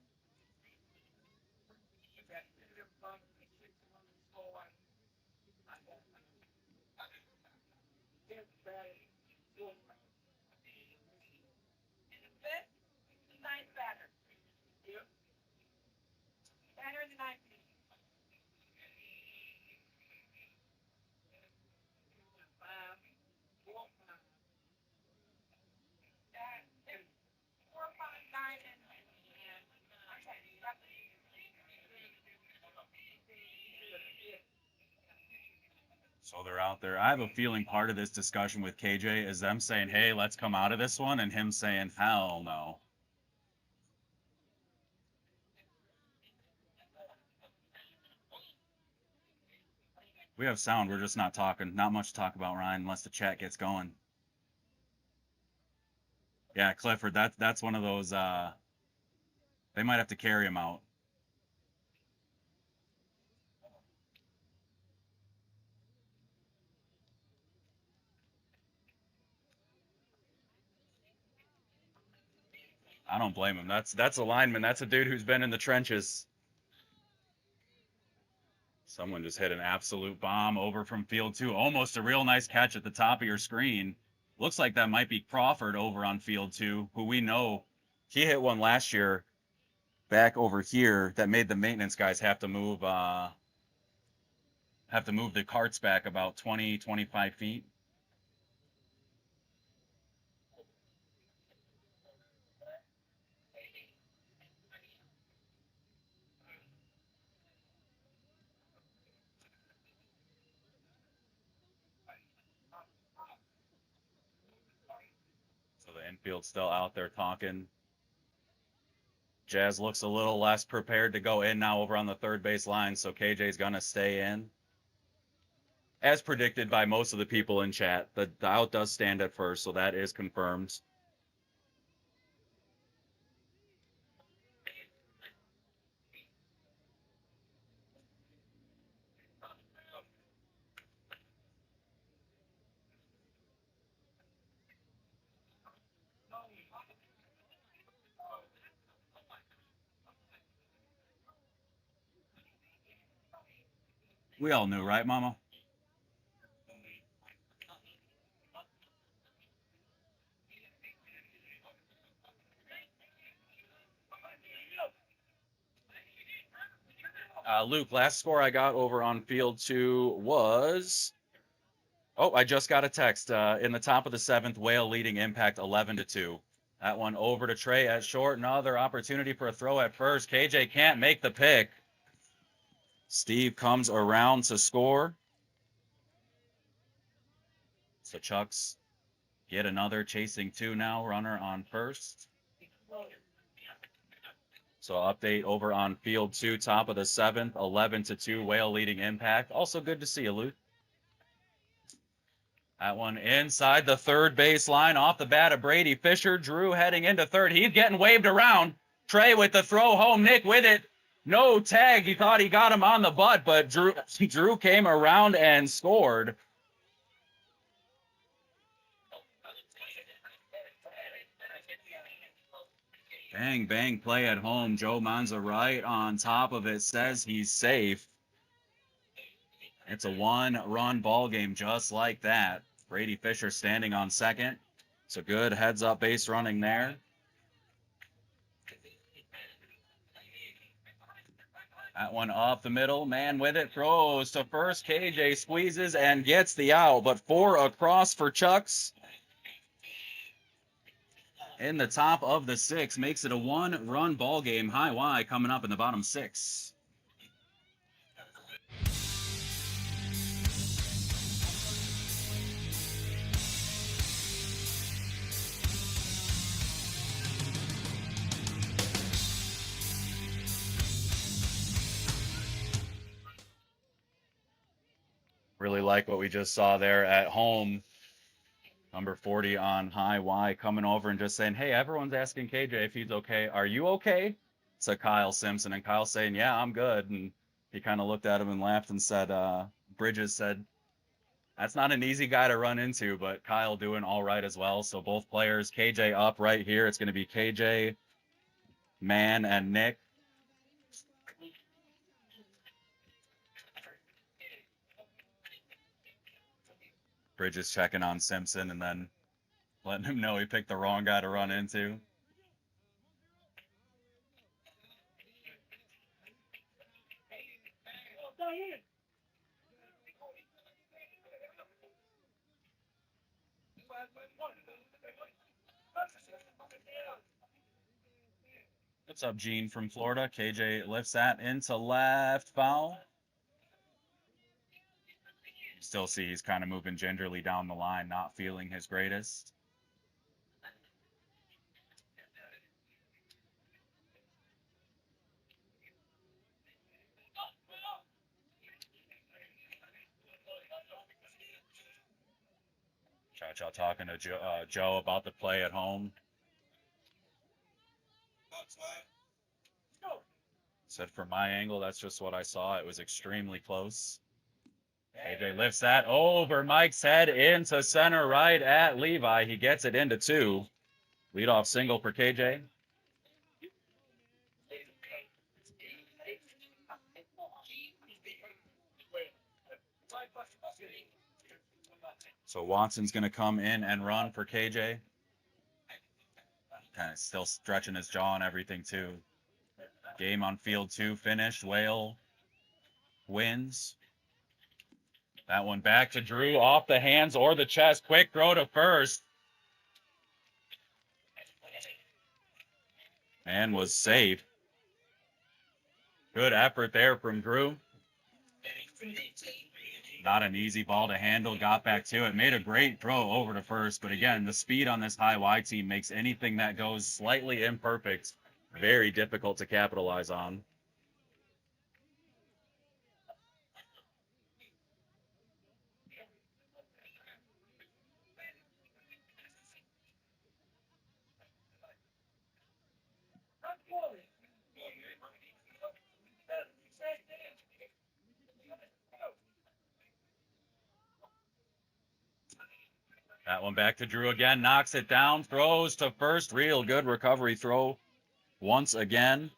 A: So they're out there. I have a feeling part of this discussion with KJ is them saying, hey, let's come out of this one, and him saying, hell no. We have sound. We're just not talking. Not much to talk about, Ryan, unless the chat gets going. Yeah, Clifford, that's one of those. They might have to carry him out. I don't blame him. That's a lineman. That's a dude who's been in the trenches. Someone just hit an absolute bomb over from field 2. Almost a real nice catch at the top of your screen. Looks like that might be Crawford over on field 2, who we know he hit one last year back over here that made the maintenance guys have to move the carts back about 20, 25 feet. So the infield's still out there talking. Jazz looks a little less prepared to go in now over on the third base line, so KJ's going to stay in. As predicted by most of the people in chat, the out does stand at first, so that is confirmed. We all knew, right, Mama? Luke, last score I got over on field 2 was... Oh, I just got a text. In the top of the 7th, Whale leading Impact 11-2. That one over to Trey at short. Another opportunity for a throw at first. KJ can't make the pick. Steve comes around to score. So Chucks get another, chasing 2 now, runner on first. So update over on field 2, top of the 7th, 11-2, Whale leading Impact. Also good to see you, Luke. That one inside the third base line, off the bat of Brady Fisher. Drew heading into third. He's getting waved around. Trey with the throw home. Nick with it. No tag. He thought he got him on the butt, but Drew came around and scored. Bang, bang play at home. Joe Manza right on top of it, says he's safe. It's a 1-run ball game just like that. Brady Fisher standing on second. It's a good heads-up base running there. That one up the middle. Man with it. Throws to first. KJ squeezes and gets the out. But 4 across for Chucks. In the top of the 6. Makes it a 1-run ball game. High Y coming up in the bottom 6. Really like what we just saw there at home. Number 40 on High Y coming over and just saying, hey, everyone's asking KJ if he's okay. Are you okay? To Kyle Simpson. And Kyle saying, yeah, I'm good. And he kind of looked at him and laughed and said, Bridges said, that's not an easy guy to run into, but Kyle doing all right as well. So both players, KJ up right here. It's going to be KJ, Man, and Nick. Bridges checking on Simpson and then letting him know he picked the wrong guy to run into. What's up, Gene from Florida? KJ lifts that into left, foul. Still see he's kind of moving gingerly down the line, not feeling his greatest. Cha-Cha talking to Joe about the play at home. Said from my angle, that's just what I saw. It was extremely close. AJ lifts that over Mike's head into center right at Levi. He gets it into 2. Leadoff single for KJ. So Watson's going to come in and run for KJ. Kind of still stretching his jaw and everything, too. Game on field 2 finished. Whale wins. That one back to Drew, off the hands or the chest. Quick throw to first. And was safe. Good effort there from Drew. Not an easy ball to handle. Got back to it. Made a great throw over to first. But again, the speed on this High Y team makes anything that goes slightly imperfect very difficult to capitalize on. That one back to Drew again, knocks it down, throws to first. Real good recovery throw once again.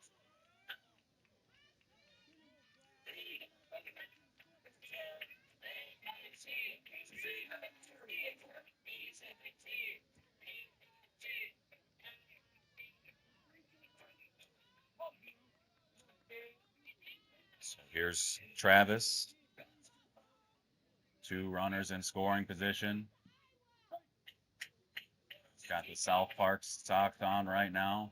A: So here's Travis. 2 runners in scoring position. Got the South Park socks on right now.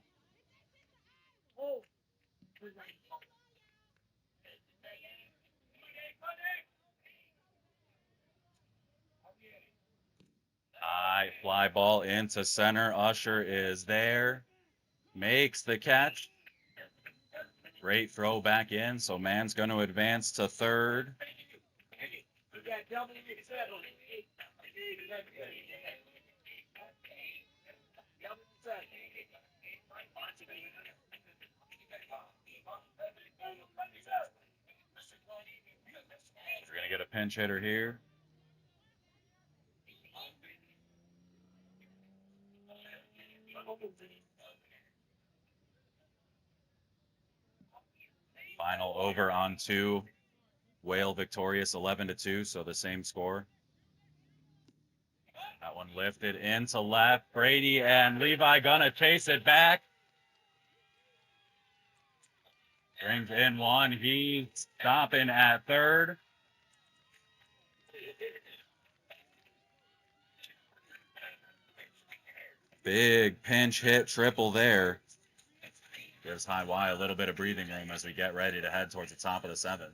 A: High fly ball into center. Usher is there. Makes the catch. Great throw back in. So man's going to advance to third. We're going to get a pinch hitter here. Final over on 2. Whale victorious 11-2, so the same score. That one lifted into left. Brady and Levi gonna chase it back. Brings in one. He's stopping at third. Big pinch hit triple there. Gives High Y a little bit of breathing room as we get ready to head towards the top of the 7th.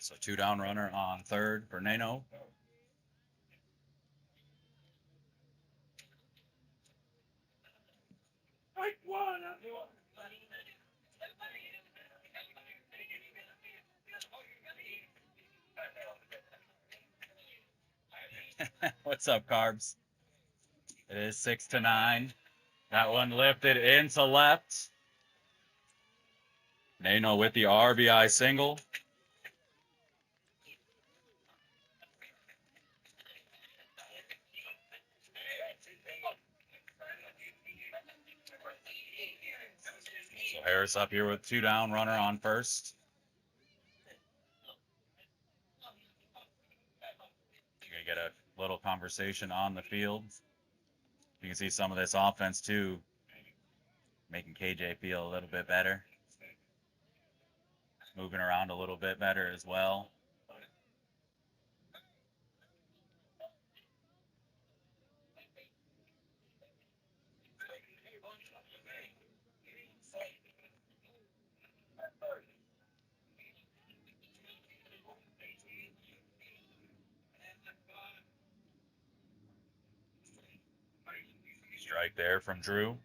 A: So 2 down runner on third for Nano. What's up, Carbs? It is 6-9. That one lifted into left. Nano with the RBI single. So Harris up here with 2 down runner on first. You're going to get a little conversation on the field. You can see some of this offense, too, making KJ feel a little bit better. Moving around a little bit better as well. Strike there from Drew.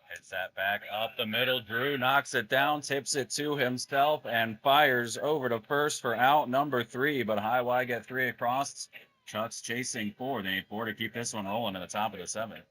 A: Hits that back up the middle. Drew knocks it down, tips it to himself, and fires over to first for out number 3. But High Y get 3 across. Chuck's chasing 4. They need 4 to keep this one rolling to the top of the 7th.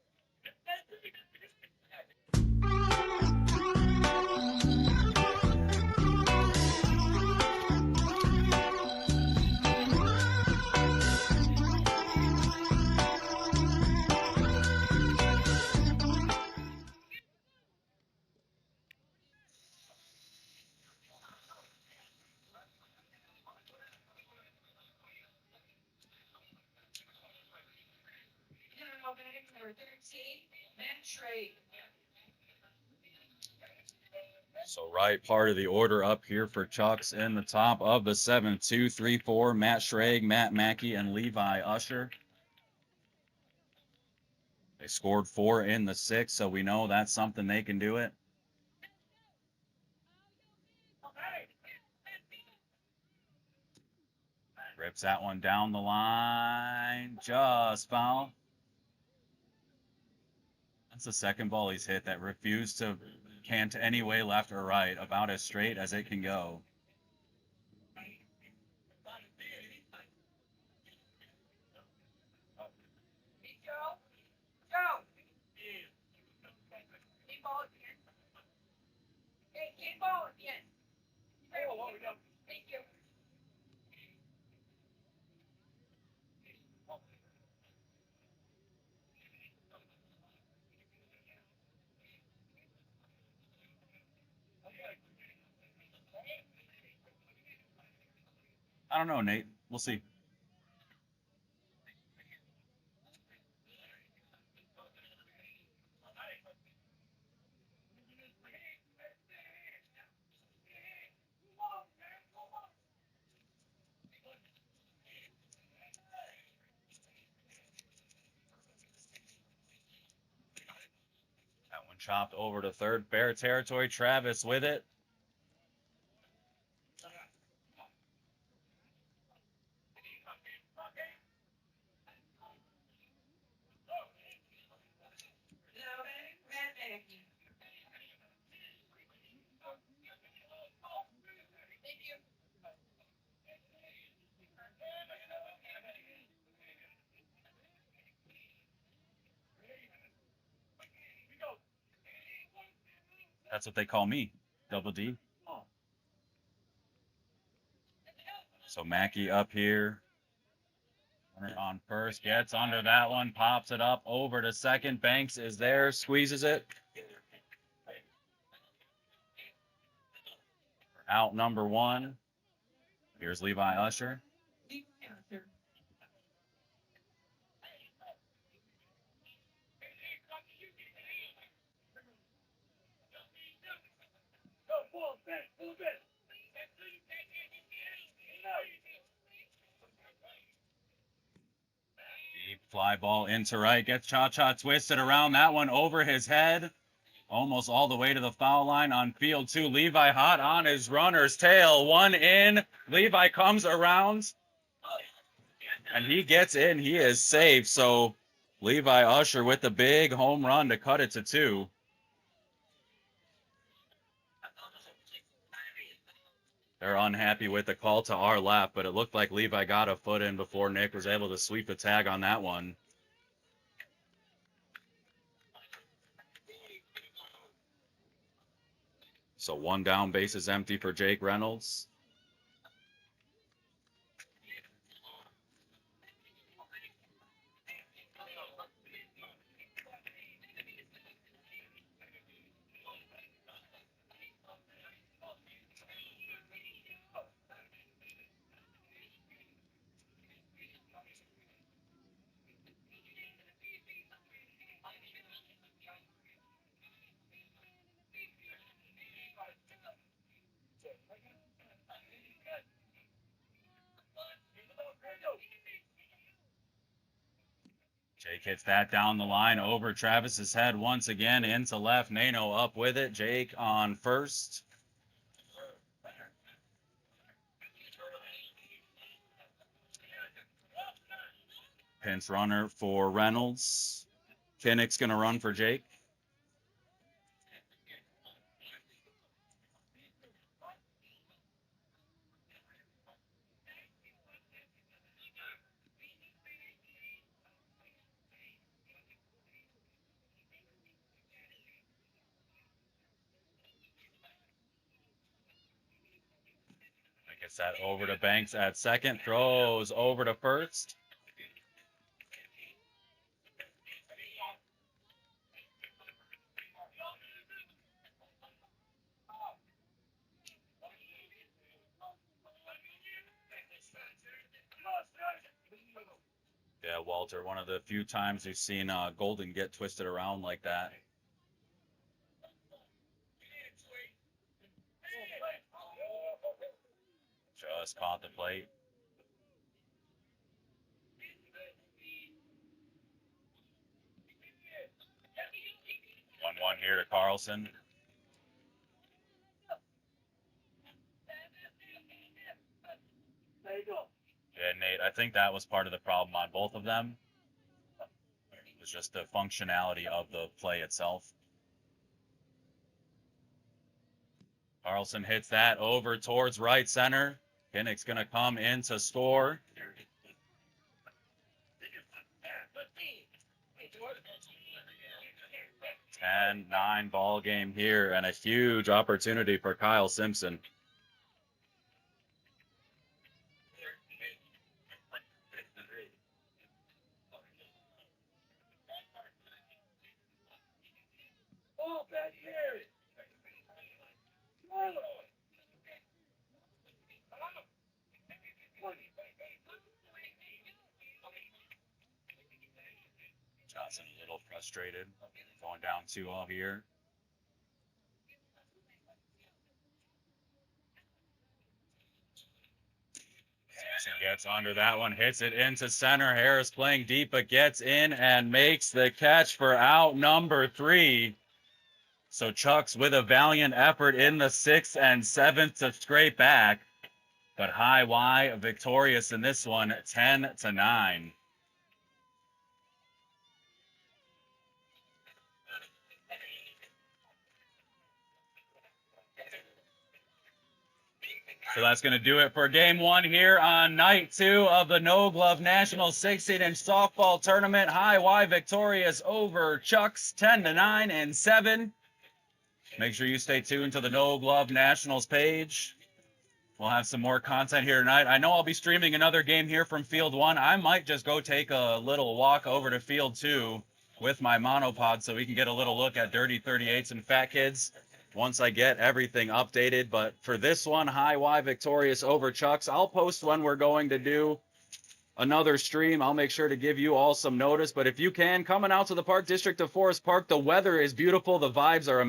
A: So right part of the order up here for Chucks in the top of the 7th. 2, 3, 4. Matt Schrag, Matt Mackey, and Levi Usher. They scored 4 in the 6th, so we know that's something they can do it. Rips that one down the line. Just foul. That's the second ball he's hit that refused to cant any way left or right, about as straight as it can go. I don't know, Nate. We'll see. That one chopped over to third. Bear territory. Travis with it. That's what they call me, Double D. So Mackey up here. Runner on first, gets under that one, pops it up over to second. Banks is there, squeezes it. Out number one. Here's Levi Usher. Deep fly ball into right, gets Cha-Cha twisted around that one over his head. Almost all the way to the foul line on field two. Levi hot on his runner's tail. One in. Levi comes around. And he gets in. He is safe. So Levi Usher with the big home run to cut it to 2. They're unhappy with the call to our left, but it looked like Levi got a foot in before Nick was able to sweep the tag on that one. So one down, base is empty for Jake Reynolds. Jake hits that down the line over Travis's head once again into left. Nano up with it. Jake on first. Pinch runner for Reynolds. Kinnick's going to run for Jake. Gets that over to Banks at second. Throws over to first. Yeah, Walter, one of the few times we've seen Golden get twisted around like that. Just caught the plate. 1-1 here to Carlson. Yeah, Nate, I think that was part of the problem on both of them. It was just the functionality of the play itself. Carlson hits that over towards right center. Kinnick's going to come in to score. 10-9 ball game here, and a huge opportunity for Kyle Simpson. frustrated. Going down 2-0 here. Sampson gets under that one, hits it into center. Harris playing deep, but gets in and makes the catch for out number 3. So Chucks with a valiant effort in the 6th and 7th to scrape back. But High Y victorious in this one, 10-9. So that's going to do it for game 1 here on night 2 of the No Glove National 16-inch softball tournament. High Y victorious over Chucks, 10-9 and 7. Make sure you stay tuned to the No Glove Nationals page. We'll have some more content here tonight. I know I'll be streaming another game here from Field 1. I might just go take a little walk over to Field 2 with my monopod so we can get a little look at Dirty 38s and Fat Kids once I get everything updated. But for this one, High Y victorious over Chucks. I'll post when we're going to do another stream. I'll make sure to give you all some notice. But if you can, coming out to the Park District of Forest Park, the weather is beautiful. The vibes are amazing.